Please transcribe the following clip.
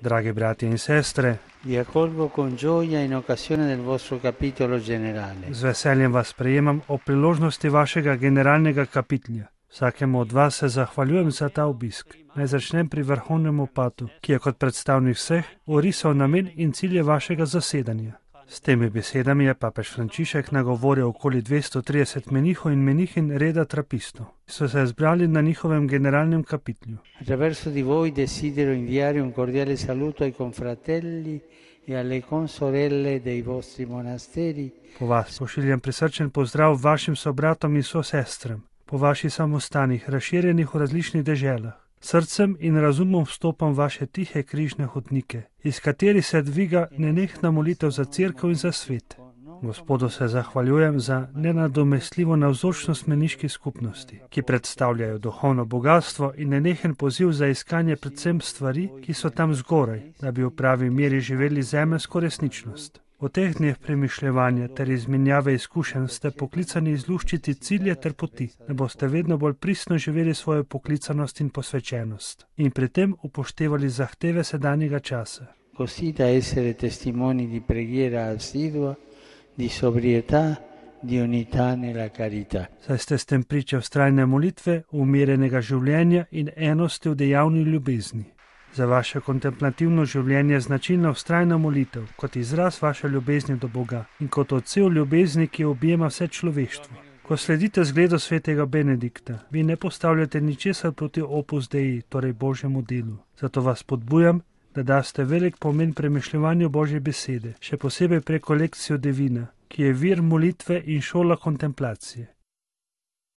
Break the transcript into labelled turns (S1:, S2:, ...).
S1: Dragi bratje in sestre,
S2: Vi accolgo con gioia in occasione del vostro capitolo generale.
S1: z veseljem vas sprejemam ob priložnosti vašega generalnega kapitlja. Vsakemu od vas se zahvaljujem za ta obisk. Naj začnem pri vrhovnem patu, ki je kot predstavnik vseh orisal namen in cilje vašega zasedanja. S temi besedami je papež Frančišek nagovoril okoli 230 menihov in menihinj reda trapistov, ki so se zbrali na njihovem generalnem kapitlju.
S2: Attraverso di voi desidero inviare un cordiale saluto ai confratelli e alle consorelle dei vostri monasteri.
S1: Po vas pošiljam prisrčen pozdrav vašim sobratom in sosestram, po vaših samostanih, razširjenih v različnih deželah. Srcem in razumom vstopam v vaše tihe križne hodnike, iz katerih se dviga nenehna molitev za cerkev in za svet. Gospodu se zahvaljujem za nenadomestljivo navzočnost meniških skupnosti, ki predstavljajo duhovno bogatstvo in nenehen poziv za iskanje predvsem stvari, ki so tam zgoraj, da bi v pravi meri živeli zemeljsko resničnost. V teh dneh premišljevanja ter izmenjave izkušenj ste poklicani izluščiti cilje ter poti, da boste vedno bolj pristno živeli svojo poklicanost in posvečenost in pri tem upoštevali zahteve sedanjega časa.
S2: Così da essere testimoni di preghiera assidua, di sobrietà, di unità nella carità.
S1: Saj ste s tem priča vztrajne molitve, umirenega življenja in enosti v dejavni ljubezni. Za vaše kontemplativno življenje je značilna vztrajna molitev, kot izraz vaše ljubezni do Boga in kot odsev ljubezni, ki objema vse človeštvo. Ko sledite zgledu svetega Benedikta, vi ne postavljate ničesar proti opus dei, torej Božjemu delu. Zato vas podbujam, da daste velik pomen premišljevanju Božje besede, še posebej preko lekcijo Divina, ki je vir molitve in šola kontemplacije.